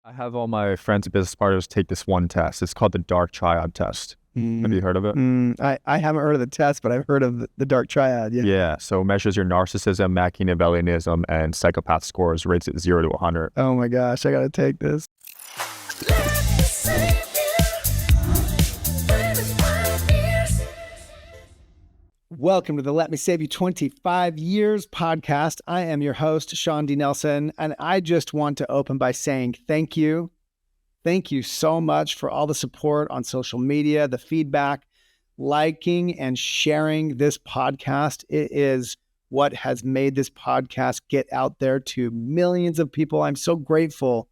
I have all my friends and business partners take this one test. It's called the dark triad test. Have you heard of it? I haven't heard of the test, but I've heard of the dark triad. Yeah. Yeah. So it measures your narcissism, Machiavellianism, and psychopath scores, rates it 0 to 100. Oh my gosh, I got to take this. Welcome to the Let Me Save You 25 Years podcast. I am your host, Shawn D. Nelson, and I just want to open by saying thank you. Thank you so much for all the support on social media, the feedback, liking and sharing this podcast. It is what has made this podcast get out there to millions of people. I'm so grateful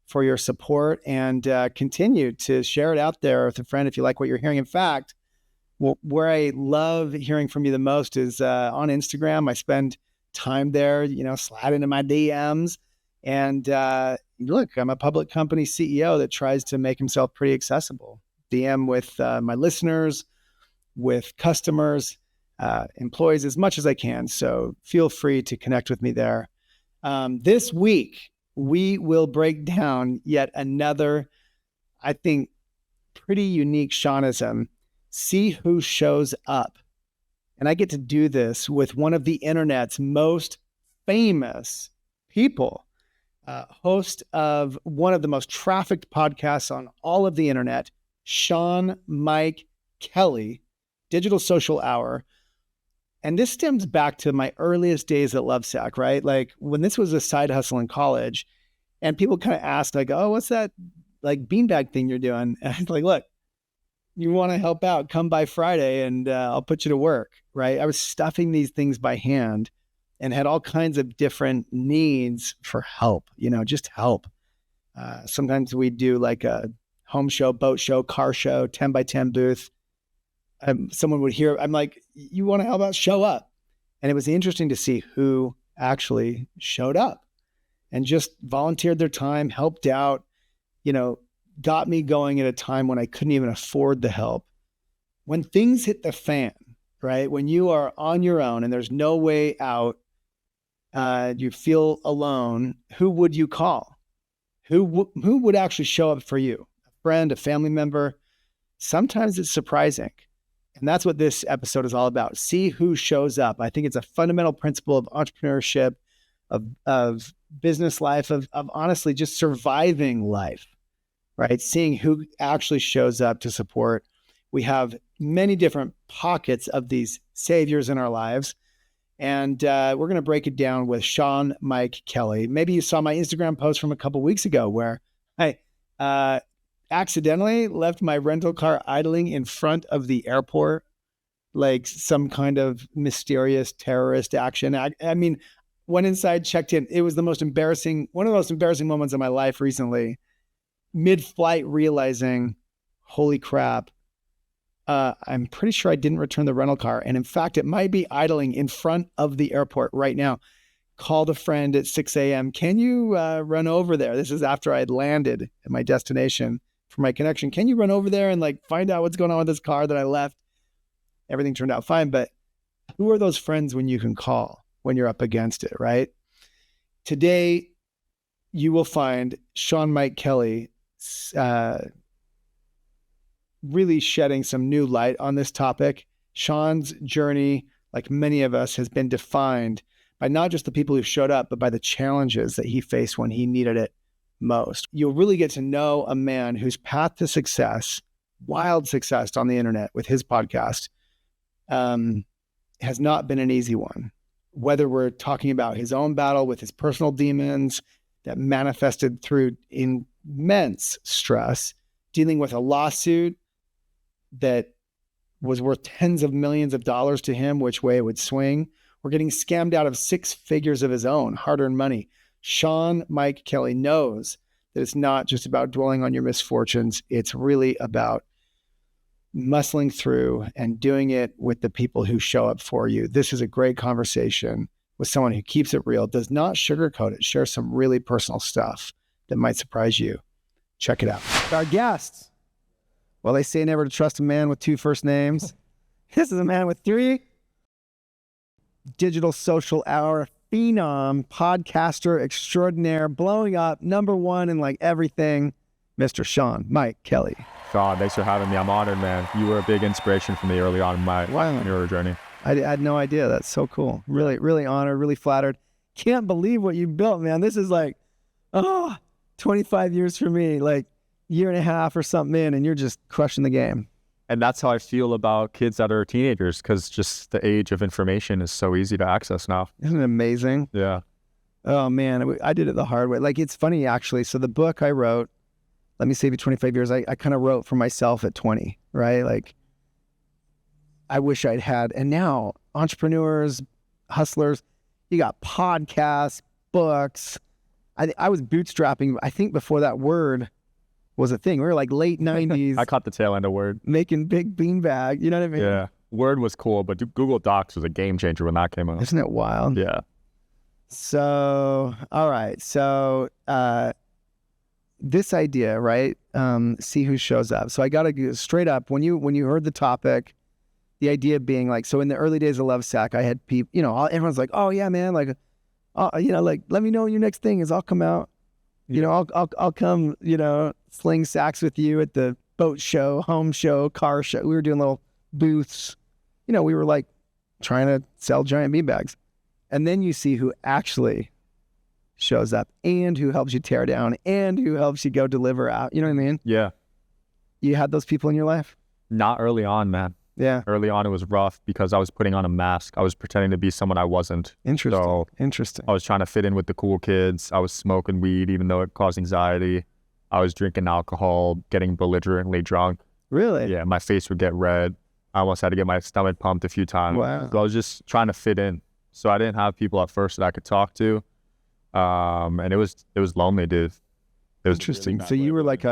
for your support, and continue to share it out there with a friend if you like what you're hearing. In fact, where I love hearing from you the most is on Instagram. I spend time there, sliding into my DMs. And look, I'm a public company CEO that tries to make himself pretty accessible. DM with my listeners, with customers, employees, as much as I can. So feel free to connect with me there. This week, we will break down yet another, I think, pretty unique Shawnism. See who shows up. And I get to do this with one of the internet's most famous people, host of one of the most trafficked podcasts on all of the internet, Shawn Mike Kelly, Digital Social Hour. And this stems back to my earliest days at Lovesac, right? Like when this was a side hustle in college, and people kind of asked, like, oh, what's that like beanbag thing you're doing? And I was like, look, you want to help out, come by Friday and I'll put you to work, right? I was stuffing these things by hand and had all kinds of different needs for help, just help. Sometimes we do like a home show, boat show, car show, 10 by 10 booth. Someone would hear, I'm like, you want to help out? Show up. And it was interesting to see who actually showed up and just volunteered their time, helped out, got me going at a time when I couldn't even afford the help. When things hit the fan, right? When you are on your own and there's no way out, you feel alone, who would you call? Who would actually show up for you? A friend, a family member? Sometimes it's surprising. And that's what this episode is all about. See who shows up. I think it's a fundamental principle of entrepreneurship, of business life, of honestly just surviving life. Right? Seeing who actually shows up to support. We have many different pockets of these saviors in our lives. And we're going to break it down with Shawn Mike Kelly. Maybe you saw my Instagram post from a couple of weeks ago where I accidentally left my rental car idling in front of the airport, like some kind of mysterious terrorist action. I mean, went inside, checked in. It was one of the most embarrassing moments of my life recently. Mid-flight realizing, holy crap, I'm pretty sure I didn't return the rental car. And in fact, it might be idling in front of the airport right now. Called a friend at 6 a.m. Can you run over there? This is after I had landed at my destination for my connection. Can you run over there and find out what's going on with this car that I left? Everything turned out fine. But who are those friends when you can call when you're up against it, right? Today, you will find Shawn Mike Kelly really shedding some new light on this topic. Shawn's journey, like many of us, has been defined by not just the people who showed up, but by the challenges that he faced when he needed it most. You'll really get to know a man whose path to success, wild success on the internet with his podcast, has not been an easy one. Whether we're talking about his own battle with his personal demons that manifested through immense stress, dealing with a lawsuit that was worth tens of millions of dollars to him, which way it would swing, or getting scammed out of 6 figures of his own hard-earned money. Shawn Mike Kelly knows that it's not just about dwelling on your misfortunes. It's really about muscling through and doing it with the people who show up for you. This is a great conversation with someone who keeps it real, does not sugarcoat it, shares some really personal stuff that might surprise you. Check it out. Our guests. Well, they say never to trust a man with 2 first names. This is a man with 3. Digital Social Hour phenom, podcaster extraordinaire, blowing up, #1 in like everything, Mr. Sean Mike Kelly. Sean, thanks for having me. I'm honored, man. You were a big inspiration for me early on in my entrepreneurial journey. I had no idea. That's so cool. Really, really honored, really flattered. Can't believe what you built, man. This is like, 25 years for me, like year and a half or something in, and you're just crushing the game. And that's how I feel about kids that are teenagers, because just the age of information is so easy to access now. Isn't it amazing? Yeah. Oh, man. I did it the hard way. Like, it's funny, actually. So the book I wrote, Let Me Save You 25 Years, I kind of wrote for myself at 20, right? Like, I wish I'd had. And now, entrepreneurs, hustlers, you got podcasts, books. I was bootstrapping, I think, before that word was a thing. We were like late 90s. I caught the tail end of Word. Making big beanbag. You know what I mean? Yeah. Word was cool, but Google Docs was a game changer when that came out. Isn't it wild? Yeah. So, all right. So, this idea, right? See who shows up. So I got to go straight up. When you heard the topic, the idea being like, so in the early days of Lovesac, I had people, everyone's like, oh yeah, man. Like, like, let me know when your next thing is. I'll come out. I'll come, sling sacks with you at the boat show, home show, car show. We were doing little booths. We were like trying to sell giant beanbags. And then you see who actually shows up and who helps you tear down and who helps you go deliver out. You know what I mean? Yeah. You had those people in your life? Not early on, man. Yeah. Early on, it was rough because I was putting on a mask. I was pretending to be someone I wasn't. Interesting. So Interesting. I was trying to fit in with the cool kids. I was smoking weed, even though it caused anxiety. I was drinking alcohol, getting belligerently drunk. Really? Yeah, my face would get red. I almost had to get my stomach pumped a few times. Wow. So I was just trying to fit in. So I didn't have people at first that I could talk to. And it was lonely, dude. It was interesting. So you were like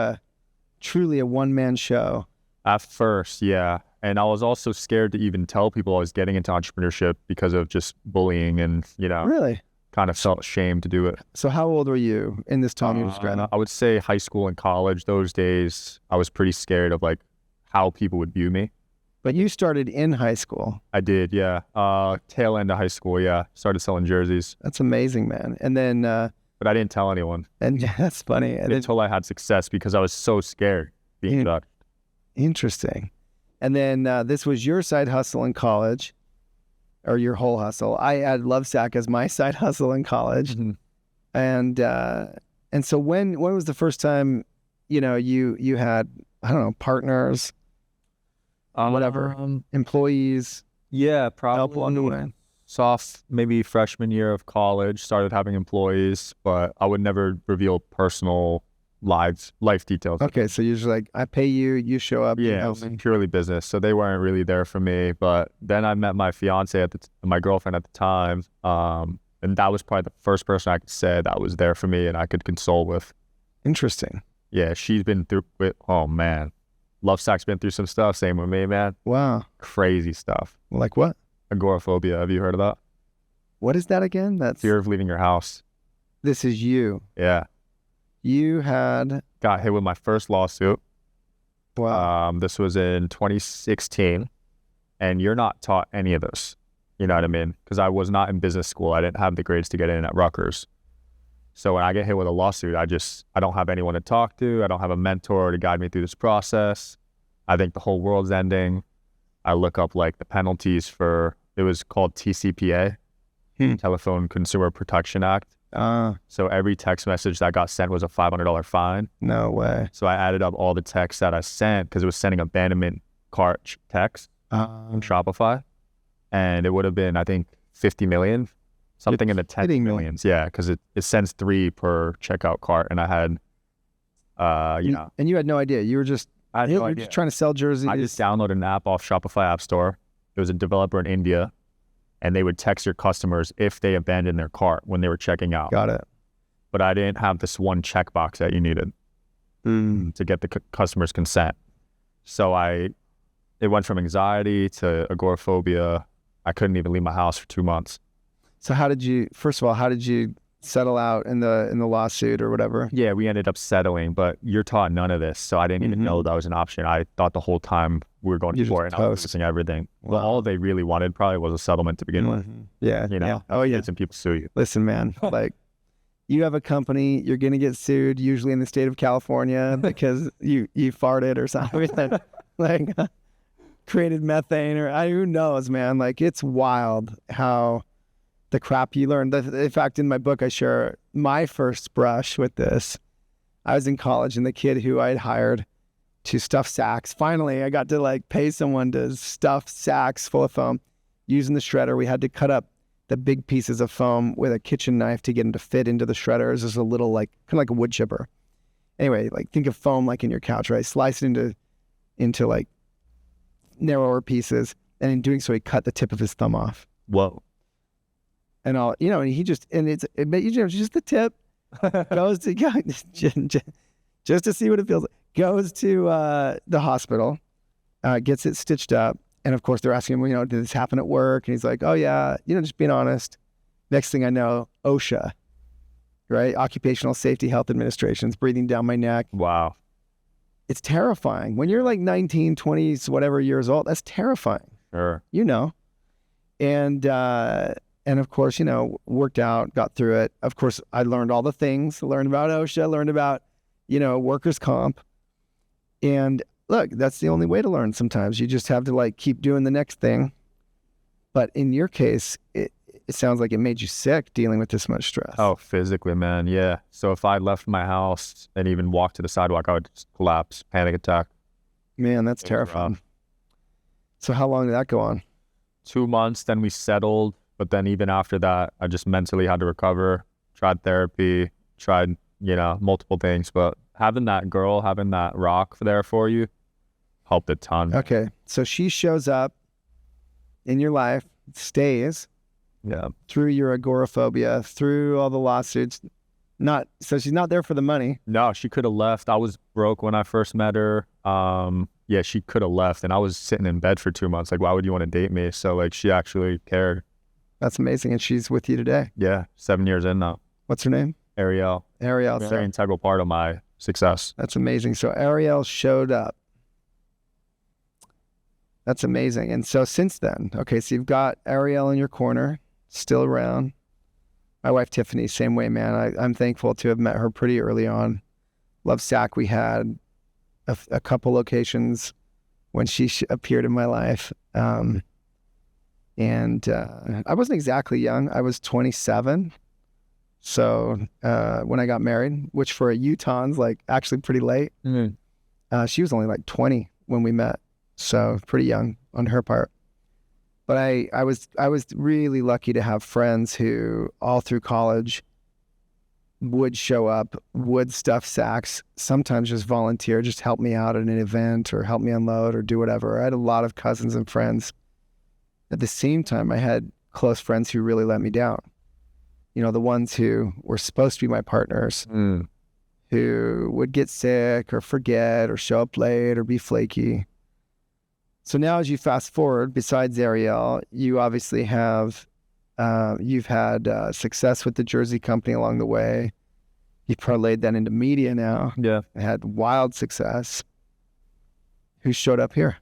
truly a one-man show. At first, yeah. And I was also scared to even tell people I was getting into entrepreneurship because of just bullying and, Really? kind of felt ashamed to do it. So how old were you in this time you described? I would say high school and college. Those days, I was pretty scared of like how people would view me. But you started in high school. I did, yeah. Tail end of high school, yeah. Started selling jerseys. That's amazing, man. And then... but I didn't tell anyone. And that's funny. Until I had success because I was so scared being judged. Interesting. And then this was your side hustle in college, or your whole hustle. I had Lovesac as my side hustle in college. Mm-hmm. And so when was the first time, you had, I don't know, partners, whatever, employees? Yeah, probably. Help along the way. Maybe freshman year of college, started having employees, but I would never reveal personal life details. Okay, so you're just like, I pay you, you show up. Yeah, it was purely business. So they weren't really there for me. But then I met my fiance my girlfriend at the time. And that was probably the first person I could say that was there for me and I could console with. Interesting. Yeah, she's been through it. Oh, man. Lovesac's been through some stuff. Same with me, man. Wow. Crazy stuff. Like what? Agoraphobia. Have you heard of that? What is that again? That's fear of leaving your house. This is you. Yeah. You had... Got hit with my first lawsuit. Wow. This was in 2016. And you're not taught any of this. You know what I mean? Because I was not in business school. I didn't have the grades to get in at Rutgers. So when I get hit with a lawsuit, I don't have anyone to talk to. I don't have a mentor to guide me through this process. I think the whole world's ending. I look up like the penalties for, it was called TCPA, Telephone Consumer Protection Act. So every text message that got sent was a $500 fine. No way. So I added up all the texts that I sent because it was sending abandonment cart text from Shopify. And it would have been, I think, 50 million, something in the 10 millions. Yeah, because it sends 3 per checkout cart. And I had, And you had no idea. You were just, just trying to sell jerseys. I just downloaded an app off Shopify App Store. It was a developer in India. And they would text your customers if they abandoned their cart when they were checking out. Got it. But I didn't have this one checkbox that you needed to get the customer's consent. So it went from anxiety to agoraphobia. I couldn't even leave my house for 2 months. So how did you settle out in the lawsuit or whatever? Yeah, we ended up settling, but you're taught none of this, so I didn't even know that was an option. I thought the whole time we were going to court and I was losing everything. Wow. Well, all they really wanted probably was a settlement to begin with. Yeah, you know. Yeah. Oh yeah. Some people sue you. Listen, man, like you have a company, you're gonna get sued, usually in the state of California, because you farted or something, like created methane or who knows, man. Like it's wild how the crap you learn. In fact, in my book, I share my first brush with this. I was in college, and the kid who I had hired to stuff sacks. Finally, I got to like pay someone to stuff sacks full of foam. Using the shredder, we had to cut up the big pieces of foam with a kitchen knife to get them to fit into the shredders. There's a little like kind of like a wood chipper. Anyway, like think of foam like in your couch, right? Slice it into like narrower pieces, and in doing so, he cut the tip of his thumb off. Whoa. And all, and he just, and it's just the tip goes to, just to see what it feels like, goes to the hospital, gets it stitched up. And of course they're asking him, did this happen at work? And he's like, oh yeah, just being honest. Next thing I know, OSHA, right? Occupational Safety Health Administration's breathing down my neck. Wow. It's terrifying. When you're like 19, 20s, whatever years old, that's terrifying. Sure. And of course, worked out, got through it. Of course, I learned all the things, learned about OSHA, learned about, workers' comp. And look, that's the only way to learn sometimes. You just have to like keep doing the next thing. But in your case, it sounds like it made you sick dealing with this much stress. Oh, physically, man. Yeah. So if I left my house and even walked to the sidewalk, I would just collapse, panic attack. Man, that's terrifying. So how long did that go on? 2 months, then we settled. But then even after that, I just mentally had to recover, tried therapy, tried, multiple things. But having that girl, having that rock there for you helped a ton. Okay. So she shows up in your life, stays. Yeah. Through your agoraphobia, through all the lawsuits. So she's not there for the money. No, she could have left. I was broke when I first met her. Yeah, she could have left. And I was sitting in bed for 2 months. Like, why would you want to date me? So like, she actually cared. That's amazing. And she's with you today. Yeah. 7 years in now. What's her name? Ariel. Very integral part of my success. That's amazing. So Ariel showed up. That's amazing. And so since then, okay, so you've got Ariel in your corner, still around. My wife, Tiffany, same way, man. I'm thankful to have met her pretty early on. Lovesac, we had a couple locations when she appeared in my life. And I wasn't exactly young. I was 27. So when I got married, which for a Utahns, like actually pretty late, she was only like 20 when we met. So pretty young on her part. But I was really lucky to have friends who all through college would show up, would stuff sacks, sometimes just volunteer, just help me out at an event or help me unload or do whatever. I had a lot of cousins and friends. At the same time, I had close friends who really let me down. The ones who were supposed to be my partners, who would get sick or forget or show up late or be flaky. So now as you fast forward, besides Ariel, you obviously have, you've had success with the Jersey company along the way. You've parlayed that into media now. Yeah. Had wild success. Who showed up here?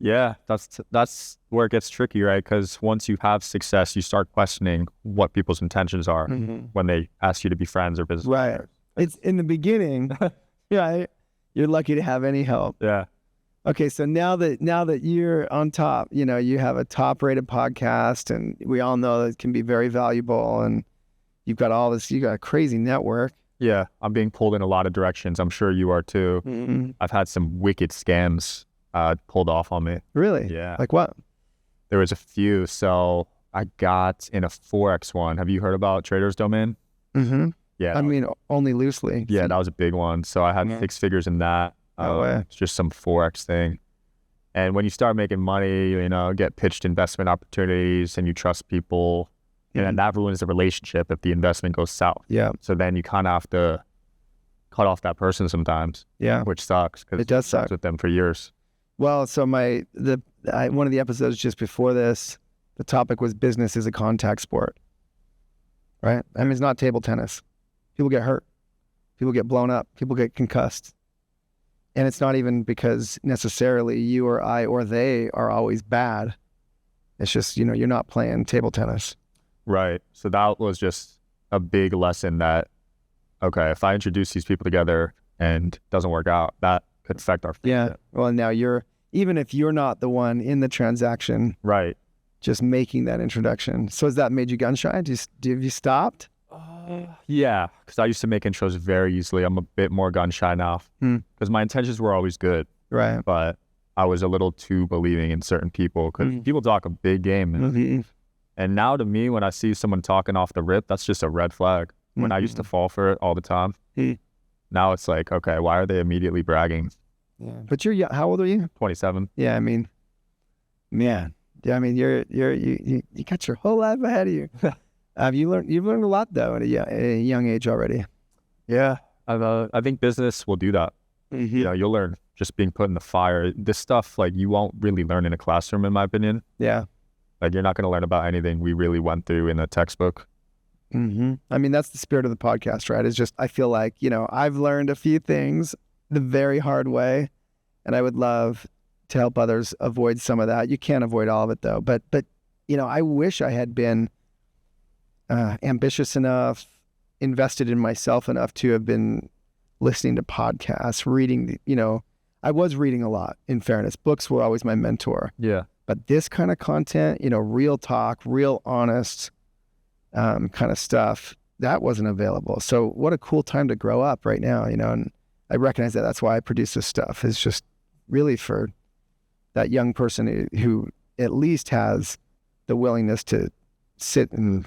Yeah, that's where it gets tricky, right? Because once you have success, you start questioning what people's intentions are when they ask you to be friends or business partners. It's in the beginning, yeah, you're lucky to have any help. Yeah. Okay, so now that you're on top, you have a top-rated podcast, and we all know that it can be very valuable, and you've got all this, you got a crazy network. Yeah, I'm being pulled in a lot of directions. I'm sure you are too. I've had some wicked scams pulled off on me. Really? Yeah. Like what? There was a few. So I got in a Forex one. Have you heard about Trader's Domain? Yeah. I mean, only loosely. Yeah, that was a big one. So I had 6 figures in that. It's just some Forex thing. And when you start making money, get pitched investment opportunities and you trust people, and that ruins the relationship if the investment goes south. Yeah. So then you kind of have to cut off that person sometimes. Yeah. Which sucks because it does suck with them for years. Well, so one of the episodes just before this, the topic was business is a contact sport. right? I mean, it's not table tennis. People get hurt. People get blown up. People get concussed. And it's not even because necessarily you or I or they are always bad. It's just, you know, you're not playing table tennis. Right. So that was just a big lesson that, okay, if I introduce these people together and it doesn't work out, that could affect our friendship. Yeah. Well, now even if you're not the one in the transaction, right, just making that introduction. So has that made you gun shy? Have you stopped? Yeah, because I used to make intros very easily. I'm a bit more gun shy now because my intentions were always good. Right. But I was a little too believing in certain people because people talk a big game. And now to me, when I see someone talking off the rip, that's just a red flag. When I used to fall for it all the time, now it's like, okay, why are they immediately bragging? Yeah. But you're young. How old are you? 27. Yeah, I mean, man. Yeah, I mean, you got your whole life ahead of you. You've learned a lot though at a young age already. Yeah, I think business will do that. You know, you'll learn just being put in the fire. This stuff, like, you won't really learn in a classroom, in my opinion. Yeah. Like, you're not going to learn about anything we really went through in a textbook. I mean, that's the spirit of the podcast, right? It's just, I feel like, you know, I've learned a few things the very hard way, and I would love to help others avoid some of that. You can't avoid all of it though. But you know, I wish I had been ambitious enough, invested in myself enough to have been listening to podcasts, reading, you know, I was reading a lot, in fairness. Books were always my mentor. Yeah. But this kind of content, you know, real talk, real honest kind of stuff, that wasn't available. So what a cool time to grow up right now, you know, and I recognize that. That's why I produce this stuff. It's just really for that young person who at least has the willingness to sit and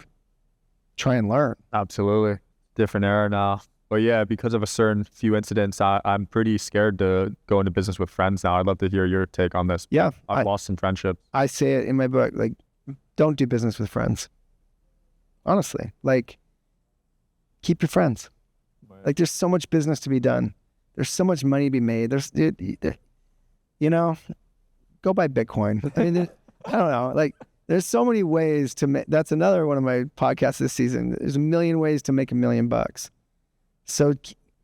try and learn. Absolutely. Different era now. But yeah, because of a certain few incidents, I'm pretty scared to go into business with friends now. I'd love to hear your take on this. Yeah. I've lost some friendships. I say it in my book, like, don't do business with friends. Honestly, like, keep your friends. Right. Like, there's so much business to be done. There's so much money to be made. You know, go buy Bitcoin. I mean, I don't know. Like, there's so many ways to make. That's another one of my podcasts this season. There's a million ways to make $1 million. So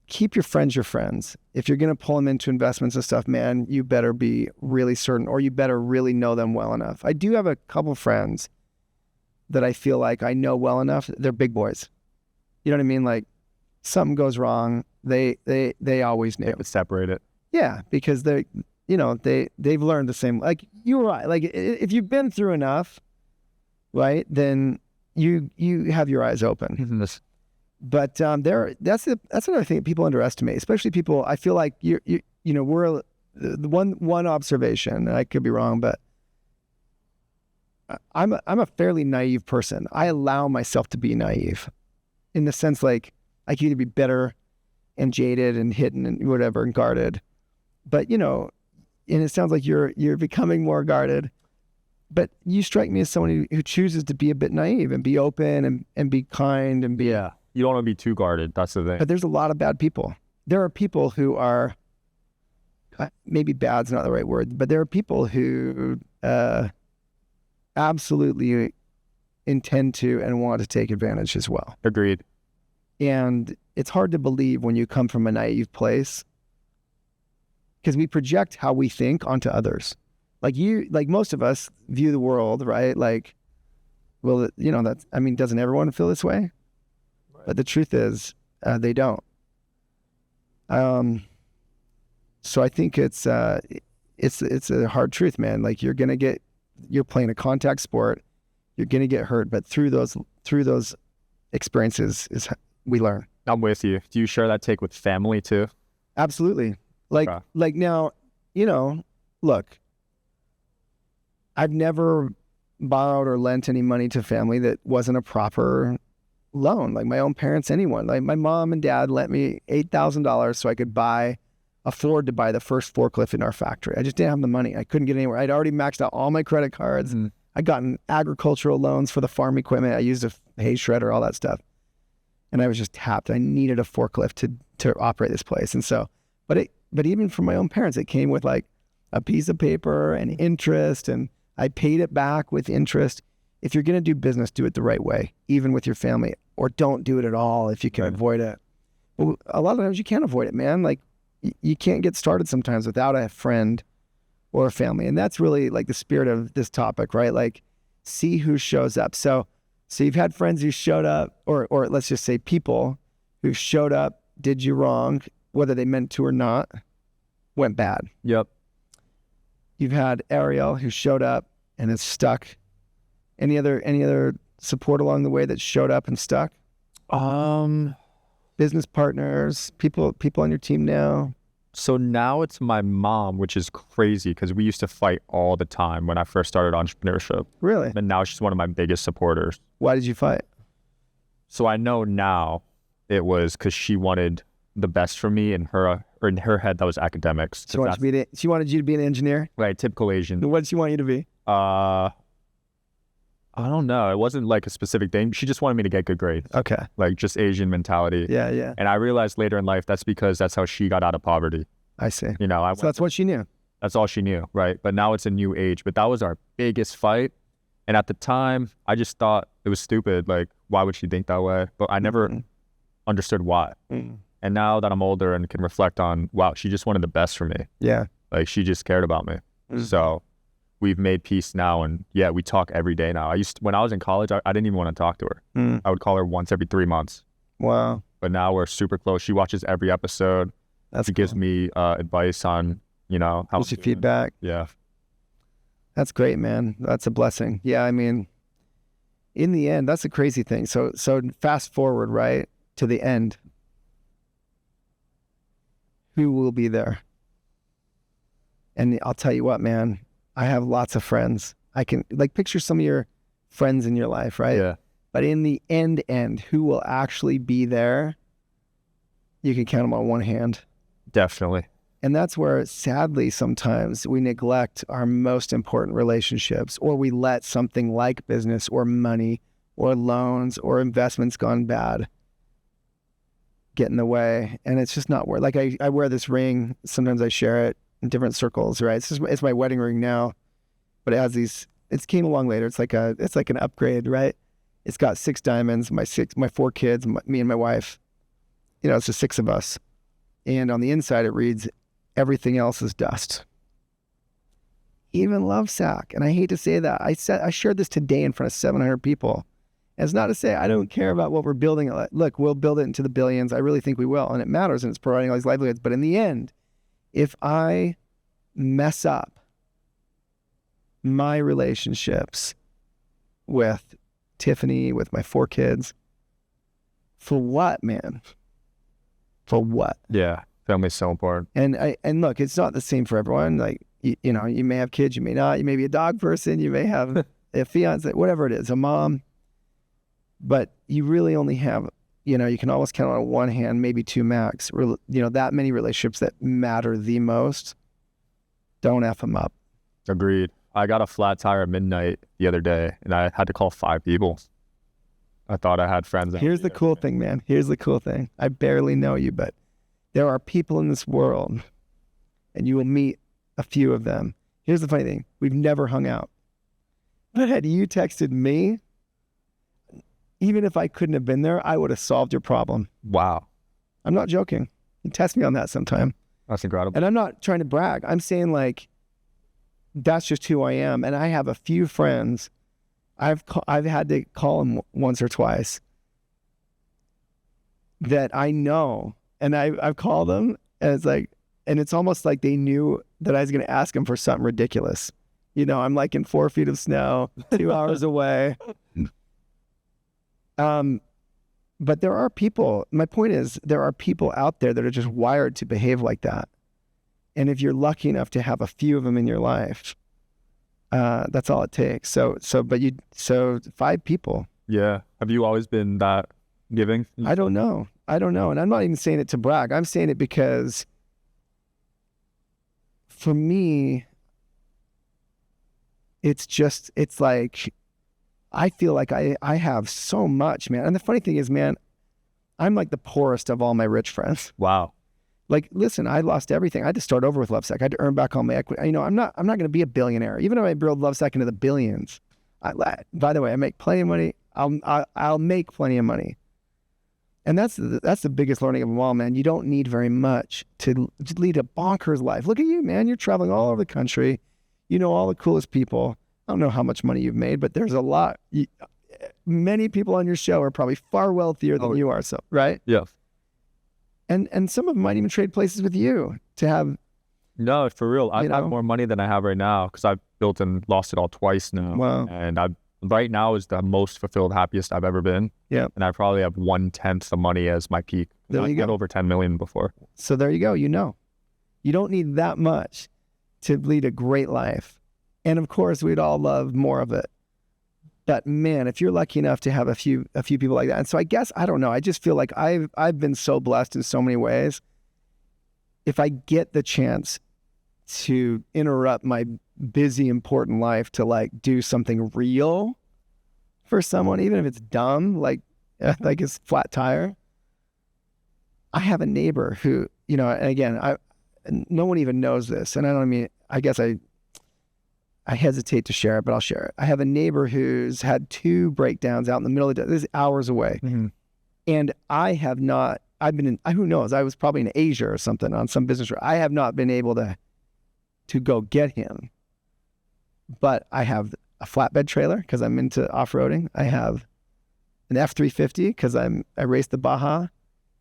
keep your friends your friends. If you're going to pull them into investments and stuff, man, you better be really certain, or you better really know them well enough. I do have a couple friends that I feel like I know well enough. They're big boys. You know what I mean? Like, something goes wrong, they always knew. They would separate it. Yeah, because they've learned the same. Like, you're right. Like, if you've been through enough, right, then you have your eyes open. But that's another thing that people underestimate, especially people. I feel like you know, we're the one observation, and I could be wrong, but I'm a fairly naive person. I allow myself to be naive, in the sense, like, I can either be bitter and jaded and hidden and whatever and guarded, but, you know, and it sounds like you're becoming more guarded, but you strike me as someone who chooses to be a bit naive and be open and be kind and be. Yeah. You don't want to be too guarded. That's the thing. But there's a lot of bad people. There are people who are, maybe bad's not the right word, but there are people who absolutely intend to and want to take advantage as well. Agreed. And it's hard to believe when you come from a naive place, because we project how we think onto others. Like most of us view the world, right? Like, well, you know, doesn't everyone feel this way? Right. But the truth is, they don't. So I think it's a hard truth, man. Like, you're playing a contact sport, you're going to get hurt, but through those experiences is we learn. I'm with you. Do you share that take with family too? Absolutely. Like now, you know, look, I've never borrowed or lent any money to family that wasn't a proper loan. Like, my own parents, anyone. Like, my mom and dad lent me $8,000 so I could afford to buy the first forklift in our factory. I just didn't have the money. I couldn't get anywhere. I'd already maxed out all my credit cards. I'd gotten agricultural loans for the farm equipment. I used a hay shredder, all that stuff. And I was just tapped. I needed a forklift to operate this place. And so, but even from my own parents, it came with like a piece of paper and interest, and I paid it back with interest. If you're going to do business, do it the right way, even with your family. or don't do it at all if you can avoid it. But a lot of times you can't avoid it, man. Like you can't get started sometimes without a friend or a family. And that's really like the spirit of this topic, right? Like see who shows up. So you've had friends who showed up, or let's just say people who showed up, did you wrong, whether they meant to or not, went bad. Yep. You've had Ariel who showed up and is stuck. Any other support along the way that showed up and stuck? Business partners, people on your team now. So now it's my mom, which is crazy because we used to fight all the time when I first started entrepreneurship. Really? And now she's one of my biggest supporters. Why did you fight? So I know now it was because she wanted the best for me, and in her head that was academics. She wanted you to be an engineer? Right, typical Asian. What did she want you to be? I don't know. It wasn't like a specific thing. She just wanted me to get good grades. Okay. Like just Asian mentality. Yeah, yeah. And I realized later in life that's because that's how she got out of poverty. I see. You know, so that's what she knew. That's all she knew, right? But now it's a new age. But that was our biggest fight. And at the time, I just thought it was stupid. Like, why would she think that way? But I never understood why. And now that I'm older and can reflect on, wow, she just wanted the best for me. Yeah. Like, she just cared about me. So we've made peace now. And yeah, we talk every day now. When I was in college, I didn't even want to talk to her. I would call her once every 3 months. Wow. But now we're super close. She watches every episode. She gives me advice on, you know, how gives you feedback. Yeah. That's great, man. That's a blessing. Yeah, I mean, in the end, that's a crazy thing. So fast forward, right, to the end. Who will be there? And I'll tell you what, man, I have lots of friends. I can, like, picture some of your friends in your life, right? Yeah. But in the end, who will actually be there? You can count them on one hand. Definitely. And that's where, sadly, sometimes we neglect our most important relationships, or we let something like business or money or loans or investments gone bad get in the way. And it's just not worth. Like I wear this ring. Sometimes I share it in different circles, right? It's my wedding ring now, but it has these. It came along later. It's like an upgrade, right? It's got 6 diamonds. My 4 kids, me and my wife. You know, it's just 6 of us. And on the inside, it reads, "Everything else is dust." Even Lovesac. And I hate to say that. I shared this today in front of 700 people. And it's not to say I don't care about what we're building. Look, we'll build it into the billions. I really think we will. And it matters, and it's providing all these livelihoods. But in the end, if I mess up my relationships with Tiffany, with my 4 kids, for what, man? For what? Yeah, family's so important. And look, it's not the same for everyone. Like, you know, you may have kids, you may not. You may be a dog person, you may have a fiance, whatever it is, a mom. But you really only have, you know, you can almost count on one hand, maybe 2 max. You know, that many relationships that matter the most. Don't F them up. Agreed. I got a flat tire at midnight the other day, and I had to call 5 people. I thought I had friends. Here's the cool thing, man. Here's the cool thing. I barely know you, but there are people in this world, and you will meet a few of them. Here's the funny thing. We've never hung out. But had you texted me, even if I couldn't have been there, I would have solved your problem. Wow. I'm not joking. You test me on that sometime. That's incredible. And I'm not trying to brag. I'm saying, like, that's just who I am. And I have a few friends. I've had to call them once or twice that I know, and I've called them, and it's like, and it's almost like they knew that I was going to ask them for something ridiculous. You know, I'm like in 4 feet of snow, 2 hours away. But there are people, my point is, there are people out there that are just wired to behave like that. And if you're lucky enough to have a few of them in your life, that's all it takes. So 5 people. Yeah. Have you always been that giving? I don't know. And I'm not even saying it to brag. I'm saying it because for me, it's like, I feel like I have so much, man. And the funny thing is, man, I'm like the poorest of all my rich friends. Wow. Like, listen, I lost everything. I had to start over with Lovesac. I had to earn back all my equity. You know, I'm not going to be a billionaire. Even if I build Lovesac into the billions. By the way, I make plenty of money. I'll make plenty of money. And that's the biggest learning of them all, man. You don't need very much to lead a bonkers life. Look at you, man. You're traveling all over the country. You know all the coolest people. I don't know how much money you've made, but there's a lot. Many people on your show are probably far wealthier than you are, so right? Yeah. And some of them might even trade places with you to have. No, for real. I have more money than I have right now because I've built and lost it all twice now. Wow. And right now is the most fulfilled, happiest I've ever been. Yeah. And I probably have 1/10 the money as my peak. There you go. I had over 10 million before. So there you go. You don't need that much to lead a great life. And of course, we'd all love more of it. But man, if you're lucky enough to have a few people like that. And so I guess, I don't know. I just feel like I've been so blessed in so many ways. If I get the chance to interrupt my busy, important life to like do something real for someone, even if it's dumb, like it's flat tire. I have a neighbor who, and again, no one even knows this. And I guess I hesitate to share it, but I'll share it. I have a neighbor who's had 2 breakdowns out in the middle of the day. This is hours away. Mm-hmm. And I've been in, who knows, I was probably in Asia or something on some business trip. I have not been able to go get him. But I have a flatbed trailer because I'm into off-roading. I have an F-350 because I race the Baja.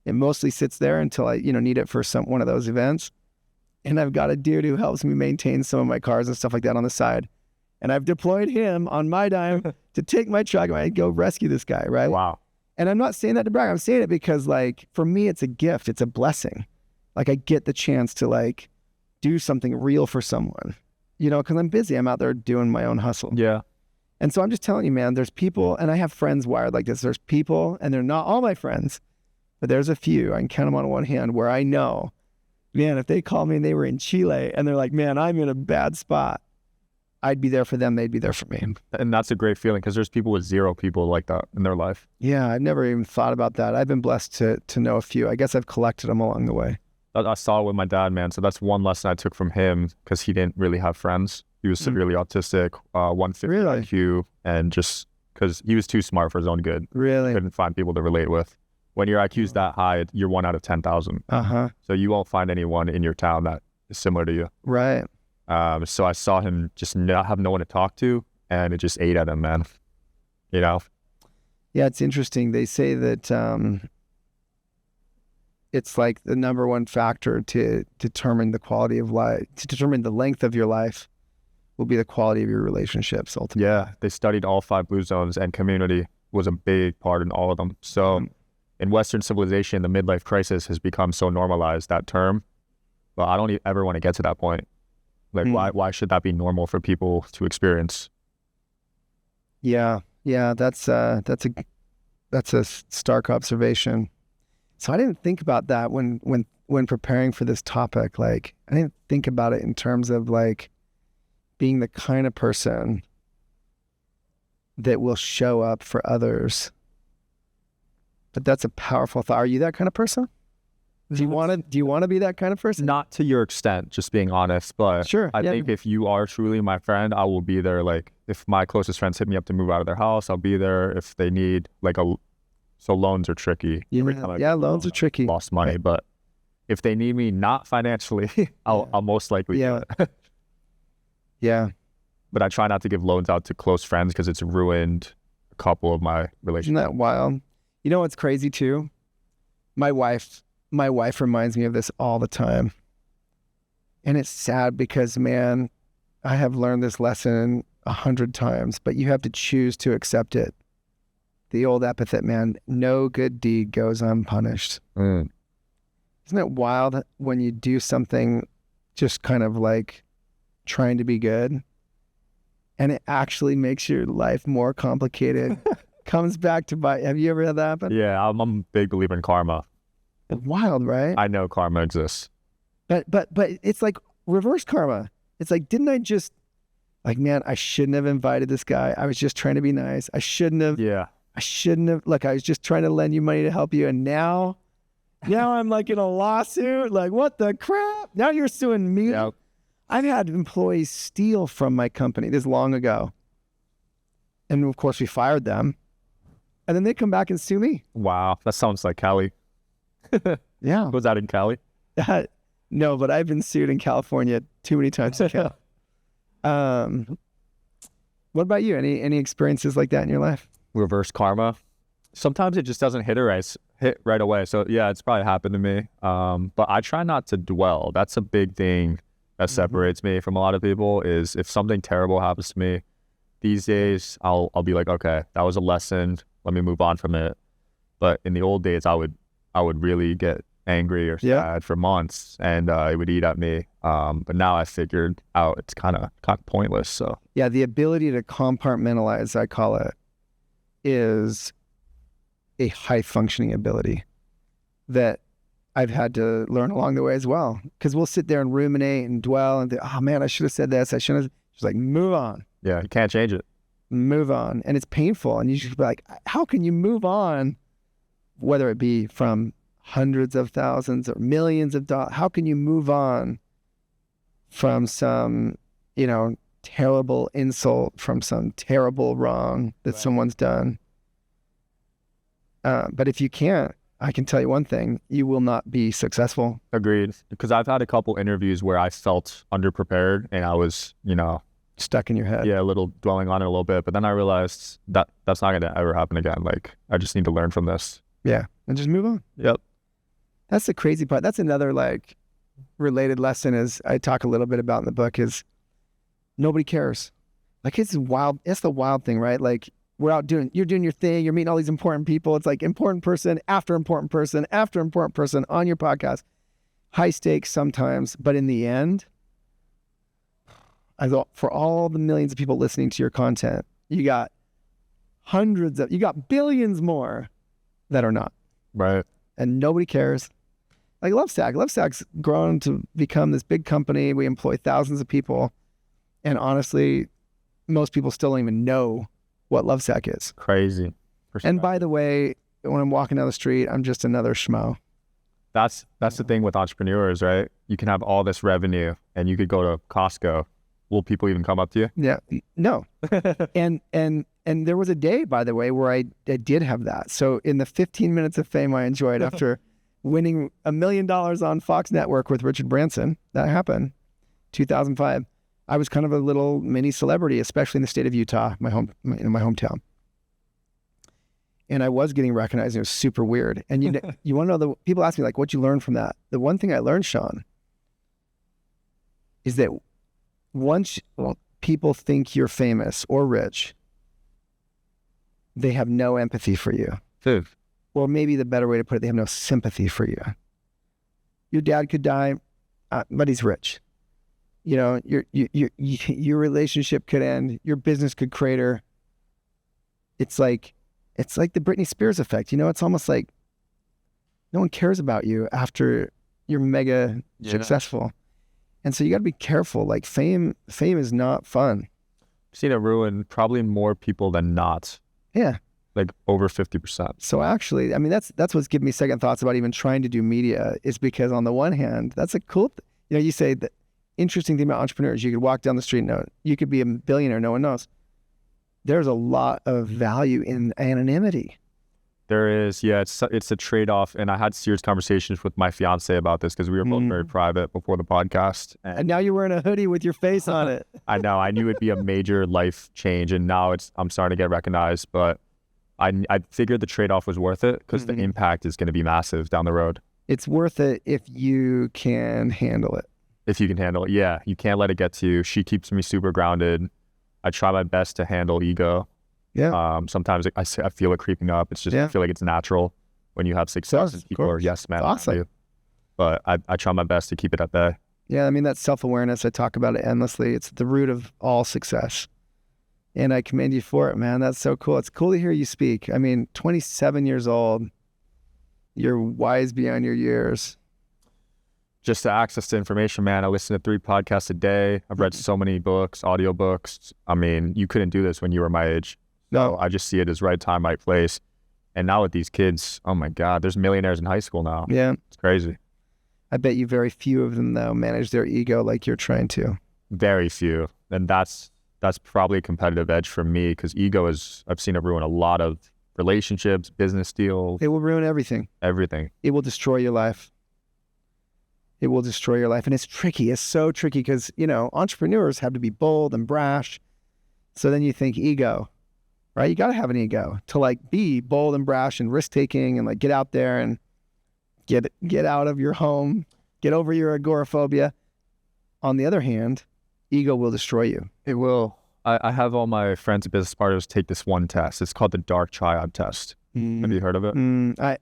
It mostly sits there until I need it for one of those events. And I've got a dude who helps me maintain some of my cars and stuff like that on the side. And I've deployed him on my dime to take my truck and go rescue this guy, right? Wow. And I'm not saying that to brag. I'm saying it because, like, for me, it's a gift. It's a blessing. Like, I get the chance to, like, do something real for someone, because I'm busy. I'm out there doing my own hustle. Yeah. And so I'm just telling you, man, there's people, and I have friends wired like this. There's people, and they're not all my friends, but there's a few. I can count them on one hand where I know, man, if they call me and they were in Chile and they're like, man, I'm in a bad spot, I'd be there for them. They'd be there for me. And that's a great feeling because there's people with 0 people like that in their life. Yeah, I've never even thought about that. I've been blessed to know a few. I guess I've collected them along the way. I saw it with my dad, man. So that's one lesson I took from him because he didn't really have friends. He was severely autistic, 150 IQ, and just because he was too smart for his own good. Really? Couldn't find people to relate with. When your IQ's that high, you're 1 out of 10,000. Uh-huh. So you won't find anyone in your town that is similar to you. Right. So I saw him just not have no one to talk to, and it just ate at him, man. Yeah, it's interesting. They say that it's like the number one factor to determine the quality of life, to determine the length of your life will be the quality of your relationships ultimately. Yeah, they studied all 5 blue zones, and community was a big part in all of them. So in Western civilization, the midlife crisis has become so normalized, that term. But I don't ever want to get to that point. Like, why should that be normal for people to experience? Yeah, that's a stark observation. So I didn't think about that when preparing for this topic. Like, I didn't think about it in terms of like being the kind of person that will show up for others. But that's a powerful thought. Are you that kind of person? Do you want to be that kind of person? Not to your extent, just being honest, but sure, I think if you are truly my friend, I will be there. Like, if my closest friends hit me up to move out of their house, I'll be there. If they need so loans are tricky. Yeah, loans are tricky. Lost money, but if they need me, not financially, I'll most likely do it. Yeah. But I try not to give loans out to close friends because it's ruined a couple of my relationships. Isn't that wild? You know what's crazy too? My wife reminds me of this all the time. And it's sad because, man, I have learned this lesson 100 times, but you have to choose to accept it. The old epithet, man, no good deed goes unpunished. Isn't it wild when you do something just kind of like trying to be good and it actually makes your life more complicated? Comes back to bite. Have you ever had that happen? Yeah, I'm a big believer in karma. Wild, right? I know karma exists. But it's like reverse karma. It's like, didn't I just, like, man, I shouldn't have invited this guy. I was just trying to be nice. I shouldn't have. Yeah. I shouldn't have. Look, I was just trying to lend you money to help you. And now I'm like in a lawsuit. Like, what the crap? Now you're suing me. Yep. I've had employees steal from my company this long ago. And of course we fired them. And then they come back and sue me. Wow. That sounds like Cali. Yeah. Was that in Cali? No, but I've been sued in California too many times to count. What about you? Any experiences like that in your life? Reverse karma. Sometimes it just doesn't hit right away. So yeah, it's probably happened to me. But I try not to dwell. That's a big thing that separates me from a lot of people, is if something terrible happens to me these days, I'll be like, okay, that was a lesson. Let me move on from it. But in the old days, I would really get angry or sad for months, and it would eat at me. But now I figured out it's kind of pointless. So yeah, the ability to compartmentalize, I call it, is a high functioning ability that I've had to learn along the way as well. Because we'll sit there and ruminate and dwell and think, oh man, I should have said this. I shouldn't have. Just like, move on. Yeah, you can't change it. Move on. And it's painful. And you should be like, how can you move on? Whether it be from hundreds of thousands or millions of dollars, how can you move on from some, terrible insult, from some terrible wrong that someone's done? But if you can't, I can tell you one thing, you will not be successful. Agreed. Because I've had a couple interviews where I felt underprepared and I was, stuck in your head. Yeah, a little dwelling on it a little bit. But then I realized that that's not going to ever happen again. Like, I just need to learn from this. Yeah. And just move on. Yep. That's the crazy part. That's another related lesson is I talk a little bit about in the book is nobody cares. Like, it's wild. It's the wild thing, right? Like, you're doing your thing. You're meeting all these important people. It's like important person after important person after important person on your podcast. High stakes sometimes, but in the end, I thought for all the millions of people listening to your content, you got billions more that are not. Right. And nobody cares. Like Lovesac. Lovesac's grown to become this big company. We employ thousands of people. And honestly, most people still don't even know what Lovesac is. Crazy. And by the way, when I'm walking down the street, I'm just another schmo. That's the thing with entrepreneurs, right? You can have all this revenue and you could go to Costco. Will people even come up to you? Yeah. No. And there was a day, by the way, where I did have that. So in the 15 minutes of fame I enjoyed after winning $1 million on Fox Network with Richard Branson, that happened, 2005. I was kind of a little mini celebrity, especially in the state of Utah, in my hometown. And I was getting recognized. It was super weird. And you want to know, people ask me, like, what'd you learn from that? The one thing I learned, Shawn, is that once people think you're famous or rich, they have no empathy for you. Dude. Or maybe the better way to put it, they have no sympathy for you. Your dad could die, but he's rich. Your relationship could end. Your business could crater. It's like the Britney Spears effect. It's almost like no one cares about you after you're mega successful. And so you got to be careful. Like fame is not fun. I've seen it ruin probably more people than not. Yeah. Like over 50%. So actually, I mean, that's what's given me second thoughts about even trying to do media, is because on the one hand, that's a cool, you say the interesting thing about entrepreneurs, you could walk down the street and you could be a billionaire, no one knows. There's a lot of value in anonymity. There is, yeah. It's a trade-off, and I had serious conversations with my fiance about this because we were both very private before the podcast. And now you're wearing a hoodie with your face on it. I know. I knew it'd be a major life change, and now I'm starting to get recognized. But I figured the trade-off was worth it because the impact is going to be massive down the road. It's worth it if you can handle it. If you can handle it, yeah. You can't let it get to you. She keeps me super grounded. I try my best to handle ego. Yeah. Sometimes I feel it creeping up. It's just, I feel like it's natural when you have success and people are yes, man. Awesome. But I try my best to keep it at bay. Yeah. I mean, that self-awareness, I talk about it endlessly. It's the root of all success. And I commend you for it, man. That's so cool. It's cool to hear you speak. I mean, 27 years old, you're wise beyond your years. Just to access to information, man. I listen to 3 podcasts a day. I've read so many books, audiobooks. I mean, you couldn't do this when you were my age. No, I just see it as right time, right place. And now with these kids, oh my God, there's millionaires in high school now. Yeah. It's crazy. I bet you very few of them, though, manage their ego like you're trying to. Very few. And that's probably a competitive edge for me because ego I've seen it ruin a lot of relationships, business deals, It will ruin everything. everything. It will destroy your life. It will destroy your life. And it's tricky. It's so tricky because, entrepreneurs have to be bold and brash. So then you think ego, right? You got to have an ego to like be bold and brash and risk taking and like get out there and get out of your home, get over your agoraphobia. On the other hand, ego will destroy you. It will. I have all my friends and business partners take this one test. It's called the dark triad test. Have you heard of it?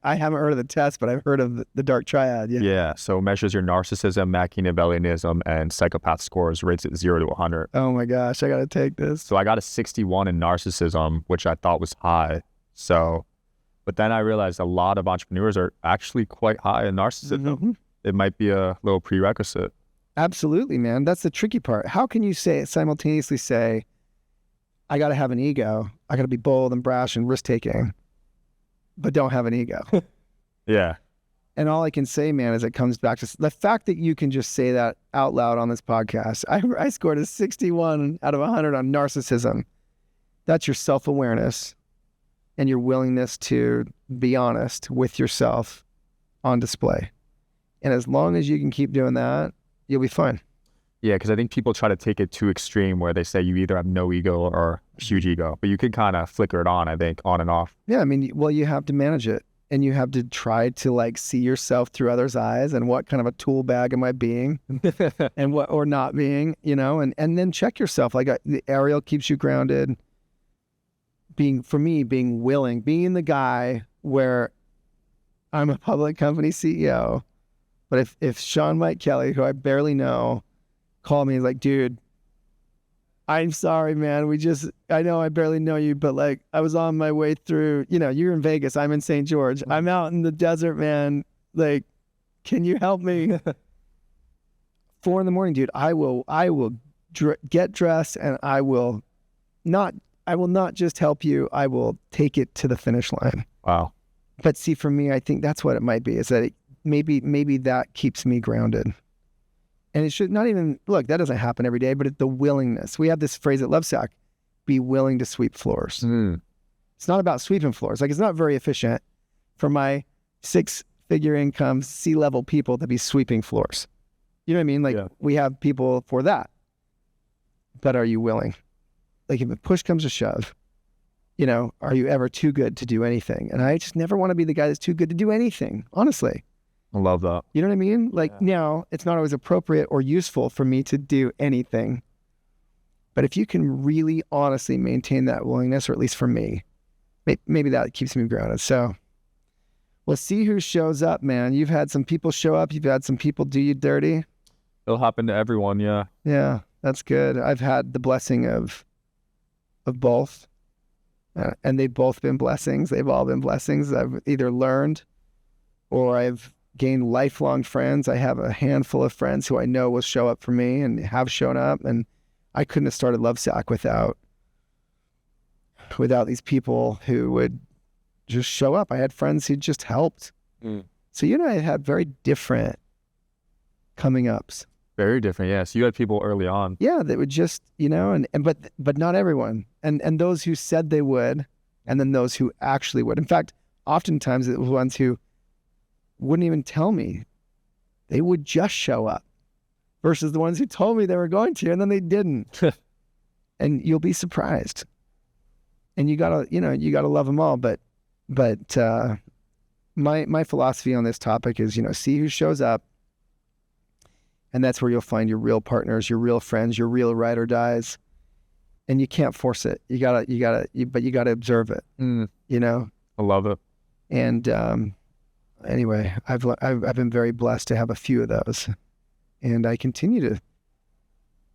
I haven't heard of the test, but I've heard of the dark triad. Yeah. Yeah. So it measures your narcissism, Machiavellianism, and psychopath scores, rates it 0 to 100. Oh my gosh, I got to take this. So I got a 61 in narcissism, which I thought was high. But then I realized a lot of entrepreneurs are actually quite high in narcissism. It might be a little prerequisite. Absolutely, man. That's the tricky part. How can you simultaneously say, I got to have an ego, I got to be bold and brash and risk-taking, but don't have an ego? Yeah. And all I can say, man, is it comes back to the fact that you can just say that out loud on this podcast. I scored a 61 out of 100 on narcissism. That's your self-awareness and your willingness to be honest with yourself on display. And as long as you can keep doing that, you'll be fine. Yeah, because I think people try to take it too extreme where they say you either have no ego or a huge ego, but you can kind of flicker it on, I think, on and off. Yeah, I mean, well, you have to manage it and you have to try to like see yourself through others' eyes and what kind of a tool bag am I being and what or not being, and then check yourself. Like the Ariel keeps you grounded. Being willing, being the guy where I'm a public company CEO, but if Sean Mike Kelly, who I barely know, called me, he's like, dude, I'm sorry, man. I know I barely know you, but like I was on my way through, you're in Vegas, I'm in St. George. I'm out in the desert, man. Like, can you help me? 4 a.m, dude, I will get dressed and I will not just help you, I will take it to the finish line. Wow. But see, for me, I think that's what it might be, is that maybe that keeps me grounded. And it should not even, look, that doesn't happen every day, but it's the willingness. We have this phrase at Lovesac, be willing to sweep floors. It's not about sweeping floors. Like, it's not very efficient for my 6-figure income, C-level people to be sweeping floors. You know what I mean? Like, We have people for that. But are you willing? Like, if a push comes to shove, are you ever too good to do anything? And I just never want to be the guy that's too good to do anything, honestly. I love that. You know what I mean? Like, now, it's not always appropriate or useful for me to do anything. But if you can really honestly maintain that willingness, or at least for me, maybe that keeps me grounded. So we'll see who shows up, man. You've had some people show up. You've had some people do you dirty. It'll happen to everyone, yeah. Yeah, that's good. I've had the blessing of both. And they've both been blessings. They've all been blessings. I've either learned or I've gained lifelong friends. I have a handful of friends who I know will show up for me and have shown up. And I couldn't have started Lovesac without these people who would just show up. I had friends who just helped. So you and I had very different coming ups. Very different, yeah. So you had people early on. Yeah, that would just, but not everyone. And those who said they would, and then those who actually would. In fact, oftentimes it was ones who wouldn't even tell me. They would just show up versus the ones who told me they were going to, and then they didn't. And you'll be surprised. And you gotta love them all. But my philosophy on this topic is, see who shows up. And that's where you'll find your real partners, your real friends, your real ride or dies. And you can't force it. You gotta observe it. I love it. And anyway, I've been very blessed to have a few of those, and I continue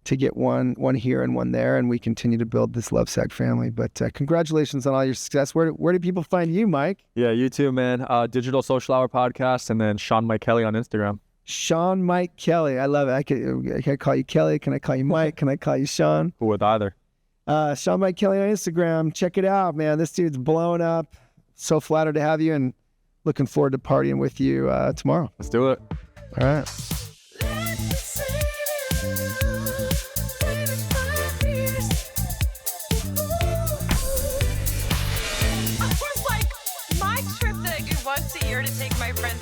to get one here and one there, and we continue to build this Lovesac family. But congratulations on all your success. Where do people find you, Mike? Yeah, you too, man. Digital Social Hour Podcast, and then Sean Mike Kelly on Instagram. Sean Mike Kelly. I love it. Can I call you Kelly? Can I call you Mike? Can I call you Sean? Cool with either. Sean Mike Kelly on Instagram. Check it out, man. This dude's blowing up. So flattered to have you, and looking forward to partying with you tomorrow. Let's do it. All right. First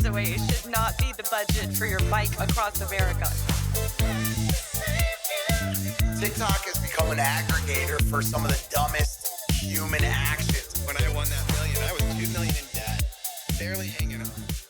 away should not be the budget for your bike across America. TikTok has become an aggregator for some of the dumbest human actions. When I won that million, I was $2 million in debt, barely hanging on.